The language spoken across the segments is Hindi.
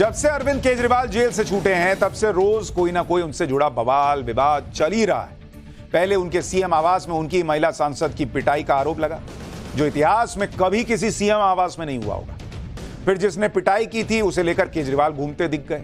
जब से अरविंद केजरीवाल जेल से छूटे हैं तब से रोज कोई ना कोई उनसे जुड़ा बवाल विवाद चल ही रहा है। पहले उनके सीएम आवास में उनकी महिला सांसद की पिटाई का आरोप लगा, जो इतिहास में कभी किसी सीएम आवास में नहीं हुआ होगा। फिर जिसने पिटाई की थी उसे लेकर केजरीवाल घूमते दिख गए।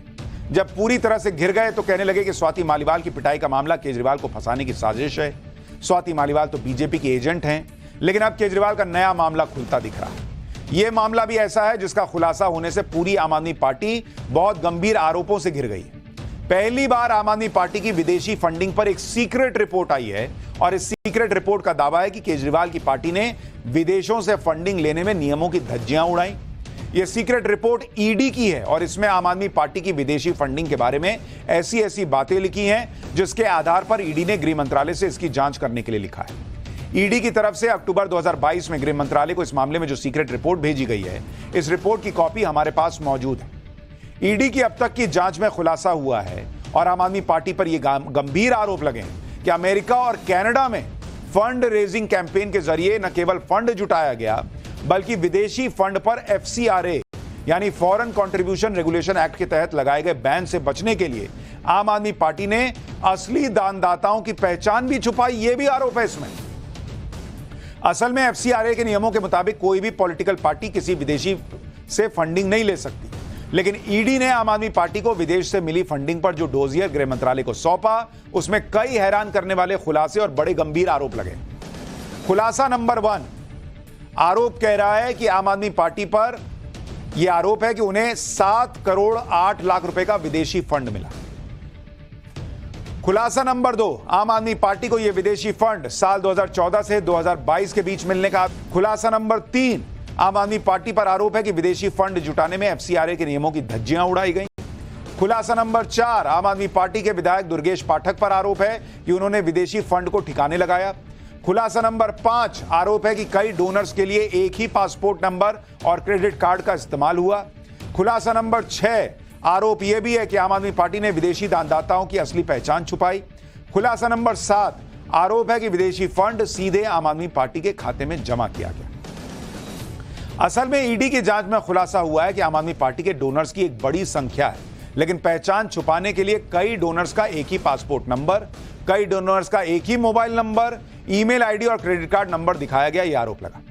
जब पूरी तरह से घिर गए तो कहने लगे कि स्वाति मालीवाल की पिटाई का मामला केजरीवाल को फंसाने की साजिश है। स्वाति मालीवाल तो बीजेपी के एजेंट हैं। लेकिन अब केजरीवाल का नया मामला खुलता दिख रहा है। यह मामला भी ऐसा है जिसका खुलासा होने से पूरी आम आदमी पार्टी बहुत गंभीर आरोपों से घिर गई है। पहली बार आम आदमी पार्टी की विदेशी फंडिंग पर एक सीक्रेट रिपोर्ट आई है और इस सीक्रेट रिपोर्ट का दावा है कि केजरीवाल की पार्टी ने विदेशों से फंडिंग लेने में नियमों की धज्जियां उड़ाई। यह सीक्रेट रिपोर्ट ईडी की है और इसमें आम आदमी पार्टी की विदेशी फंडिंग के बारे में ऐसी ऐसी बातें लिखी हैं जिसके आधार पर ईडी ने गृह मंत्रालय से इसकी जांच करने के लिए लिखा है। ईडी की तरफ से अक्टूबर 2022 में गृह मंत्रालय को इस मामले में जो सीक्रेट रिपोर्ट भेजी गई है, इस रिपोर्ट की कॉपी हमारे पास मौजूद है। ईडी की अब तक की जांच में खुलासा हुआ है और आम आदमी पार्टी पर यह गंभीर आरोप लगे हैं कि अमेरिका और कनाडा में फंड रेजिंग कैंपेन के जरिए न केवल फंड जुटाया गया बल्कि विदेशी फंड पर एफसीआरए यानी फॉरेन कंट्रीब्यूशन रेगुलेशन एक्ट के तहत लगाए गए बैन से बचने के लिए आम आदमी पार्टी ने असली दानदाताओं की पहचान भी छुपाई। यह भी आरोप है इसमें। असल में एफसीआरए के नियमों के मुताबिक कोई भी पॉलिटिकल पार्टी किसी विदेशी से फंडिंग नहीं ले सकती, लेकिन ईडी ने आम आदमी पार्टी को विदेश से मिली फंडिंग पर जो डोजियर गृह मंत्रालय को सौंपा उसमें कई हैरान करने वाले खुलासे और बड़े गंभीर आरोप लगे। खुलासा नंबर 1, आरोप कह रहा है कि आम आदमी पार्टी पर यह आरोप है कि उन्हें 7 करोड़ 8 लाख रुपए का विदेशी फंड मिला। खुलासा नंबर 2, आम आदमी पार्टी को यह विदेशी फंड साल 2014 से 2022 के बीच मिलने का। खुलासा नंबर 3, आम आदमी पार्टी पर आरोप है कि विदेशी फंड जुटाने में एफसीआरए के नियमों की धज्जियां उड़ाई गई। खुलासा नंबर 4, आम आदमी पार्टी के विधायक दुर्गेश पाठक पर आरोप है कि उन्होंने विदेशी फंड को ठिकाने लगाया। खुलासा नंबर 5, आरोप है कि कई डोनर्स के लिए एक ही पासपोर्ट नंबर और क्रेडिट कार्ड का इस्तेमाल हुआ। खुलासा नंबर 6, आरोप यह भी है कि आम आदमी पार्टी ने विदेशी दानदाताओं की असली पहचान छुपाई। खुलासा नंबर 7, आरोप है कि विदेशी फंड सीधे आम आदमी पार्टी के खाते में जमा किया गया। असल में ईडी की जांच में खुलासा हुआ है कि आम आदमी पार्टी के डोनर्स की एक बड़ी संख्या है, लेकिन पहचान छुपाने के लिए कई डोनर्स का एक ही पासपोर्ट नंबर, कई डोनर्स का एक ही मोबाइल नंबर, ईमेल आईडी और क्रेडिट कार्ड नंबर दिखाया गया। यह आरोप लगा।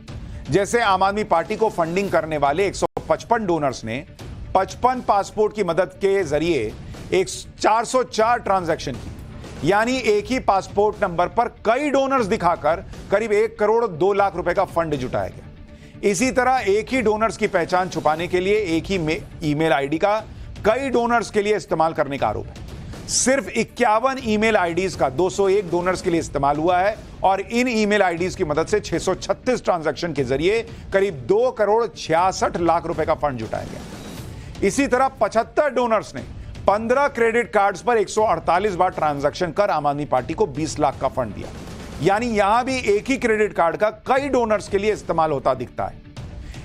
जैसे आम आदमी पार्टी को फंडिंग करने वाले 155 डोनर्स ने 55 पासपोर्ट की मदद के जरिए एक 404 ट्रांजैक्शन की, यानी एक ही पासपोर्ट नंबर पर कई डोनर्स दिखाकर करीब 1 करोड़ 2 लाख रुपए का फंड जुटाया गया। इसी तरह एक ही डोनर्स की पहचान छुपाने के लिए एक ही ईमेल आईडी का कई डोनर्स के लिए इस्तेमाल करने का आरोप है। सिर्फ 51 ईमेल आईडीज का 201 डोनर्स के लिए इस्तेमाल हुआ है और इन ईमेल आईडीज की मदद से 636 ट्रांजैक्शन के जरिए करीब 2 करोड़ 66 लाख रुपए का फंड जुटाया गया। इसी तरह 75 डोनर्स ने 15 क्रेडिट कार्ड्स पर 148 बार ट्रांजैक्शन कर आम आदमी पार्टी को 20 लाख का फंड दिया। यानी यहां भी एक ही क्रेडिट कार्ड का कई डोनर्स के लिए इस्तेमाल होता दिखता है।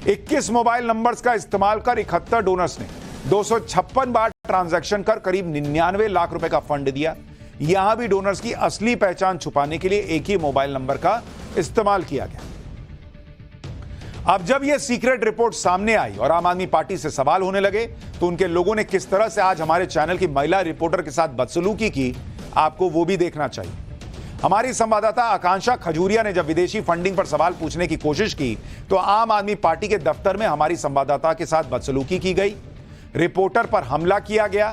21 मोबाइल नंबर्स का इस्तेमाल कर 71 डोनर्स ने 256 बार ट्रांजैक्शन कर करीब 99 लाख रुपए का फंड दिया। यहां भी डोनर्स की असली पहचान छुपाने के लिए एक ही मोबाइल नंबर का इस्तेमाल किया गया। अब जब यह सीक्रेट रिपोर्ट सामने आई और आम आदमी पार्टी से सवाल होने लगे तो उनके लोगों ने किस तरह से आज हमारे चैनल की महिला रिपोर्टर के साथ बदसलूकी की, आपको वो भी देखना चाहिए। हमारी संवाददाता आकांक्षा खजूरिया ने जब विदेशी फंडिंग पर सवाल पूछने की कोशिश की तो आम आदमी पार्टी के दफ्तर में हमारी संवाददाता के साथ बदसलूकी की गई, रिपोर्टर पर हमला किया गया,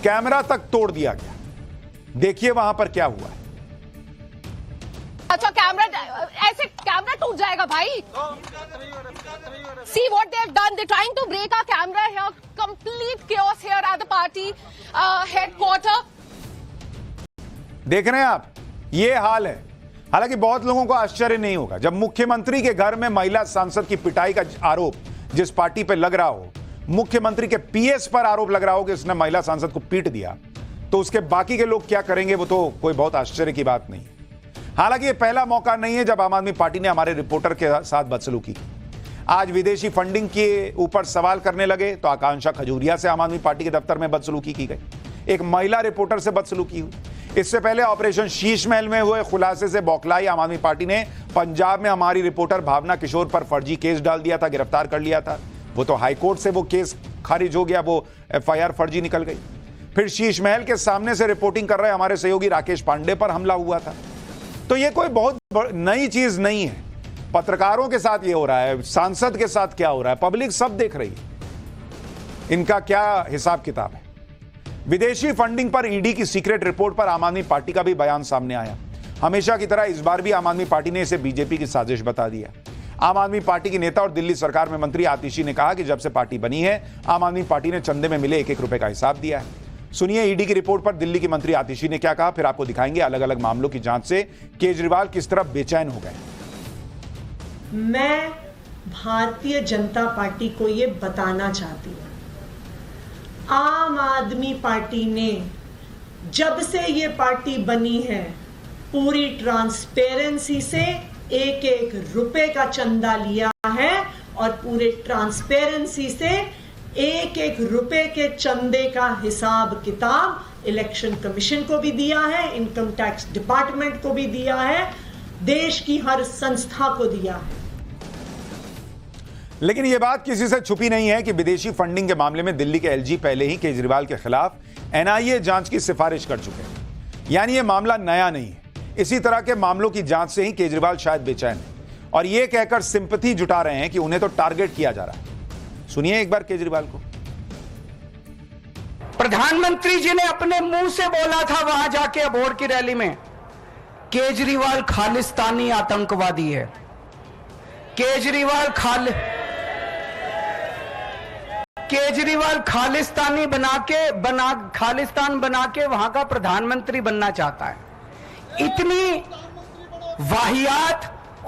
कैमरा तक तोड़ दिया गया। देखिए वहां पर क्या हुआ है। अच्छा, कैमरा ऐसे कैमरा टूट जाएगा भाई। See what they have done. They're trying to break our camera here. Complete chaos here at the party headquarter. देख रहे हैं आप, ये हाल है। हालांकि बहुत लोगों को आश्चर्य नहीं होगा जब मुख्यमंत्री के घर में महिला सांसद की पिटाई का आरोप जिस पार्टी पर लग रहा हो, मुख्यमंत्री के पीएस पर आरोप लग रहा हो कि उसने महिला सांसद को पीट दिया, तो उसके बाकी के लोग क्या करेंगे वो तो कोई बहुत आश्चर्य की बात नहीं। हालांकि ये पहला मौका नहीं है जब आम आदमी पार्टी ने हमारे रिपोर्टर के साथ बदसलूकी की। आज विदेशी फंडिंग के ऊपर सवाल करने लगे तो आकांक्षा खजूरिया से आम आदमी पार्टी के दफ्तर में बदसलूकी की गई। एक महिला रिपोर्टर से बदसलूकी हुई। इससे पहले ऑपरेशन शीश महल में हुए खुलासे से बौखलाई आम आदमी पार्टी ने पंजाब में हमारी रिपोर्टर भावना किशोर पर फर्जी केस डाल दिया था, गिरफ्तार कर लिया था। वो तो हाईकोर्ट से वो केस खारिज हो गया, वो FIR फर्जी निकल गई। फिर शीश महल के सामने से रिपोर्टिंग कर रहे हमारे सहयोगी राकेश पांडे पर हमला हुआ था। तो ये कोई बहुत नई चीज नहीं है। पत्रकारों के साथ ये हो रहा है, सांसद के साथ क्या हो रहा है, पब्लिक सब देख रही है इनका क्या हिसाब किताब है। विदेशी फंडिंग पर ईडी की सीक्रेट रिपोर्ट पर आम आदमी पार्टी का भी बयान सामने आया। हमेशा की तरह इस बार भी आम आदमी पार्टी ने इसे बीजेपी की साजिश बता दिया। आम आदमी पार्टी की नेता और दिल्ली सरकार में मंत्री आतिशी ने कहा कि जब से पार्टी बनी है, आम आदमी पार्टी ने चंदे में मिले 1-1 रुपए का हिसाब दिया है। सुनिए ईडी की रिपोर्ट पर दिल्ली की मंत्री आतिशी ने क्या कहा, फिर आपको दिखाएंगे अलग अलग मामलों की जांच से केजरीवाल किस तरह बेचैन हो गए। मैं भारतीय जनता पार्टी को ये बताना चाहती हूं, आम आदमी पार्टी ने जब से ये पार्टी बनी है पूरी ट्रांसपेरेंसी से 1-1 रुपए का चंदा लिया है और पूरे ट्रांसपेरेंसी से 1-1 रुपए के चंदे का हिसाब किताब इलेक्शन कमीशन को भी दिया है, इनकम टैक्स डिपार्टमेंट को भी दिया है, देश की हर संस्था को दिया है। लेकिन यह बात किसी से छुपी नहीं है कि विदेशी फंडिंग के मामले में दिल्ली के LG पहले ही केजरीवाल के खिलाफ NIA जांच की सिफारिश कर चुके हैं। यानी यह मामला नया नहीं है। इसी तरह के मामलों की जांच से ही केजरीवाल शायद बेचैन है और यह कहकर सिंपैथी जुटा रहे हैं कि उन्हें तो टारगेट किया जा रहा है। सुनिए एक बार केजरीवाल को। प्रधानमंत्री जी ने अपने मुंह से बोला था वहां जाके अबोहर की रैली में, केजरीवाल खालिस्तानी आतंकवादी है। केजरीवाल खालिस्तानी खालिस्तान बना के वहां का प्रधानमंत्री बनना चाहता है। इतनी वाहियात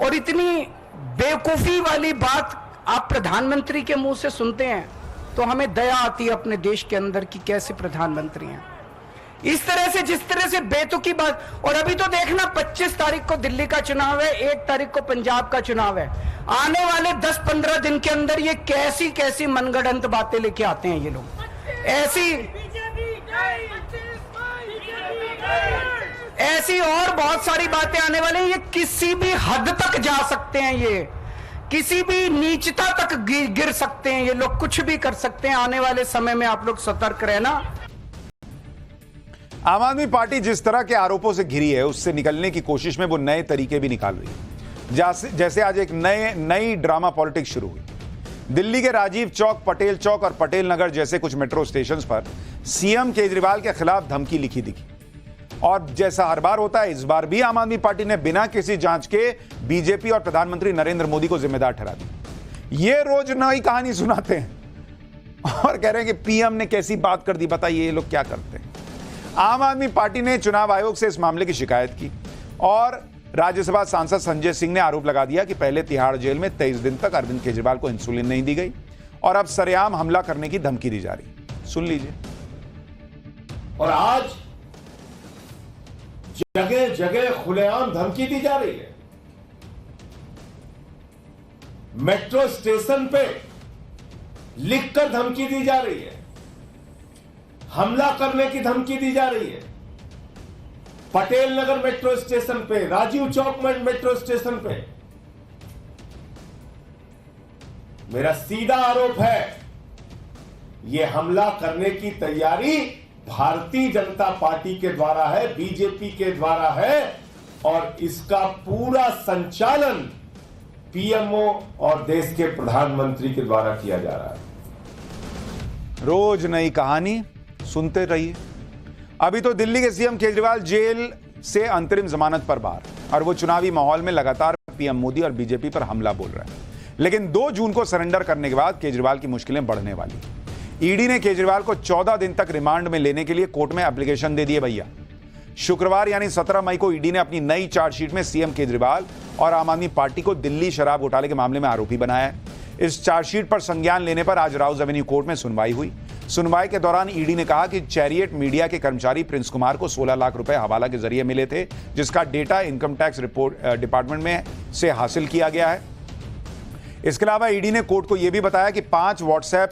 और इतनी बेवकूफी वाली बात आप प्रधानमंत्री के मुंह से सुनते हैं तो हमें दया आती है अपने देश के अंदर कि कैसे प्रधानमंत्री हैं। इस तरह से, जिस तरह से बेतुकी बात। और अभी तो देखना 25 तारीख को दिल्ली का चुनाव है, 1 तारीख को पंजाब का चुनाव है। आने वाले 10-15 दिन के अंदर ये कैसी कैसी मनगढ़ंत बातें लेके आते हैं ये लोग। ऐसी और बहुत सारी बातें आने वाली हैं। ये किसी भी हद तक जा सकते हैं, ये किसी भी नीचता तक गिर सकते हैं, ये लोग कुछ भी कर सकते हैं। आने वाले समय में आप लोग सतर्क रहना। आम आदमी पार्टी जिस तरह के आरोपों से घिरी है उससे निकलने की कोशिश में वो नए तरीके भी निकाल रही है। जैसे आज एक नई ड्रामा पॉलिटिक्स शुरू हुई। दिल्ली के राजीव चौक, पटेल चौक और पटेल नगर जैसे कुछ मेट्रो स्टेशंस पर सीएम केजरीवाल के खिलाफ धमकी लिखी दिखी। और जैसा हर बार होता है, इस बार भी आम आदमी पार्टी ने बिना किसी जांच के बीजेपी और प्रधानमंत्री नरेंद्र मोदी को जिम्मेदार ठहरा दिया। ये रोज नई कहानी सुनाते हैं और कह रहे हैं कि पीएम ने कैसी बात कर दी, बताइए ये लोग क्या करते हैं। आम आदमी पार्टी ने चुनाव आयोग से इस मामले की शिकायत की और राज्यसभा सांसद संजय सिंह ने आरोप लगा दिया कि पहले तिहाड़ जेल में 23 दिन तक अरविंद केजरीवाल को इंसुलिन नहीं दी गई और अब सरेआम हमला करने की धमकी दी जा रही। सुन लीजिए। और आज जगह जगह खुलेआम धमकी दी जा रही है। मेट्रो स्टेशन पे लिखकर धमकी दी जा रही है, हमला करने की धमकी दी जा रही है। पटेल नगर मेट्रो स्टेशन पे, राजीव चौक मेट्रो स्टेशन पे। मेरा सीधा आरोप है यह हमला करने की तैयारी भारतीय जनता पार्टी के द्वारा है, बीजेपी के द्वारा है और इसका पूरा संचालन पीएमओ और देश के प्रधानमंत्री के द्वारा किया जा रहा है। रोज नई कहानी सुनते रहिए। अभी तो दिल्ली के सीएम केजरीवाल जेल से अंतरिम जमानत पर बाहर और वो चुनावी माहौल में लगातार पीएम मोदी और बीजेपी पर हमला बोल रहे हैं। लेकिन 2 जून को सरेंडर करने के बाद केजरीवाल की मुश्किलें बढ़ने वाली। ईडी ने केजरीवाल को 14 दिन तक रिमांड में लेने के लिए कोर्ट में एप्लीकेशन दे दिए भैया। शुक्रवार यानी 17 मई को ईडी ने अपनी नई चार्जशीट में सीएम केजरीवाल और आम आदमी पार्टी को दिल्ली शराब घोटाले के मामले में आरोपी बनाया है। इस चार्जशीट पर संज्ञान लेने पर आज राउज एवेन्यू कोर्ट में सुनवाई हुई। सुनवाई के दौरान ईडी ने कहा कि चैरियट मीडिया के कर्मचारी प्रिंस कुमार को 16 लाख रुपए हवाला के जरिए मिले थे, जिसका डेटा इनकम टैक्स डिपार्टमेंट में से हासिल किया गया है। इसके अलावा ईडी ने कोर्ट को यह भी बताया कि 5 व्हाट्सएप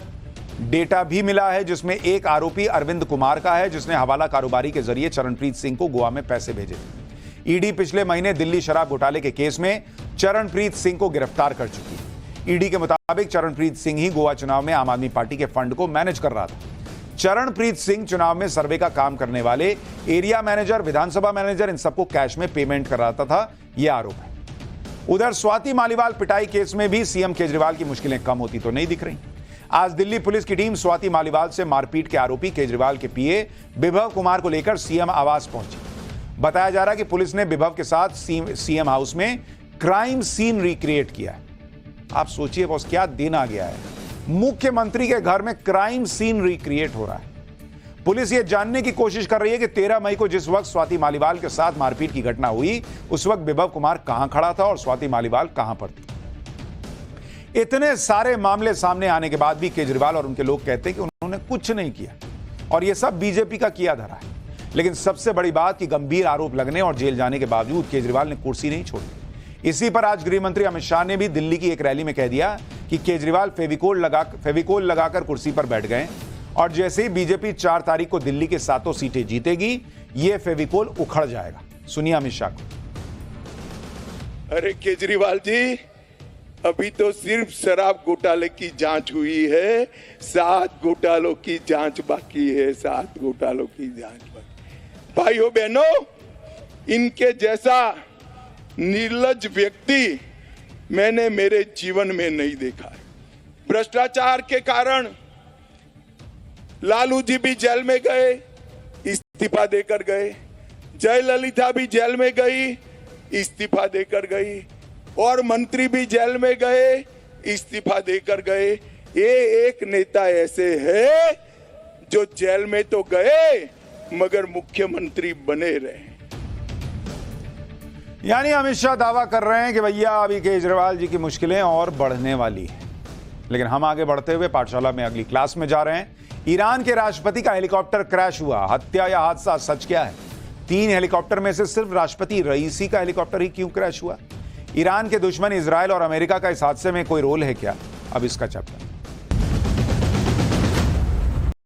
डेटा भी मिला है, जिसमें एक आरोपी अरविंद कुमार का है, जिसने हवाला कारोबारी के जरिए चरणप्रीत सिंह को गोवा में पैसे भेजे थे। ईडी पिछले महीने दिल्ली शराब घोटाले के केस में चरणप्रीत सिंह को गिरफ्तार कर चुकी है। ईडी के मुताबिक चरणप्रीत सिंह ही गोवा चुनाव में आम आदमी पार्टी के फंड को मैनेज कर रहा था। चरणप्रीत सिंह चुनाव में सर्वे का काम करने वाले एरिया मैनेजर, विधानसभा मैनेजर, इन सबको कैश में पेमेंट कराता था, यह आरोप है। उधर स्वाति मालीवाल पिटाई केस में भी सीएम केजरीवाल की मुश्किलें कम होती तो नहीं दिख रही। आज दिल्ली पुलिस की टीम स्वाति मालीवाल से मारपीट के आरोपी केजरीवाल के पीए विभव कुमार को लेकर सीएम आवास पहुंची। बताया जा रहा है कि पुलिस ने विभव के साथ सीएम हाउस में क्राइम सीन रिक्रिएट किया है। आप सोचिए बॉस, क्या दिन आ गया है, मुख्यमंत्री के घर में क्राइम सीन रिक्रिएट हो रहा है। पुलिस यह जानने की कोशिश कर रही है कि 13 मई को जिस वक्त स्वाति मालीवाल के साथ मारपीट की घटना हुई, उस वक्त विभव कुमार कहां खड़ा था और स्वाति मालीवाल कहां पर थी। इतने सारे मामले सामने आने के बाद भी केजरीवाल और उनके लोग कहते हैं कि उन्होंने कुछ नहीं किया और यह सब बीजेपी का किया धरा है। लेकिन सबसे बड़ी बात कि गंभीर आरोप लगने और जेल जाने के बावजूद केजरीवाल ने कुर्सी नहीं छोड़ी। इसी पर आज गृह मंत्री अमित शाह ने भी दिल्ली की एक रैली में कह दिया कि केजरीवाल फेविकोल लगाकर कुर्सी पर बैठ गए और जैसे ही बीजेपी 4 तारीख को दिल्ली की 7 सीटें जीतेगी, यह फेविकोल उखड़ जाएगा। सुनिए अमित शाह को। अरे केजरीवाल जी, अभी तो सिर्फ शराब घोटाले की जांच हुई है, 7 घोटालों की जांच बाकी है, 7 घोटालों की जांच बाकी। भाइयों बहनों, इनके जैसा निर्लज्ज व्यक्ति मैंने मेरे जीवन में नहीं देखा है। भ्रष्टाचार के कारण लालू जी भी जेल में गए, इस्तीफा देकर गए। जयललिता भी जेल में गई, इस्तीफा देकर गई। और मंत्री भी जेल में गए, इस्तीफा देकर गए। ये एक नेता ऐसे है जो जेल में तो गए मगर मुख्यमंत्री बने रहे। यानी अमित शाह दावा कर रहे हैं कि भैया अभी केजरीवाल जी की मुश्किलें और बढ़ने वाली हैं। लेकिन हम आगे बढ़ते हुए पाठशाला में अगली क्लास में जा रहे हैं। ईरान के राष्ट्रपति का हेलीकॉप्टर क्रैश हुआ, हत्या या हादसा, सच क्या है? 3 हेलीकॉप्टर में से सिर्फ राष्ट्रपति रईसी का हेलीकॉप्टर ही क्यों क्रैश हुआ? ईरान के दुश्मन इजराइल और अमेरिका का इस हादसे में कोई रोल है क्या? अब इसका चैप्टर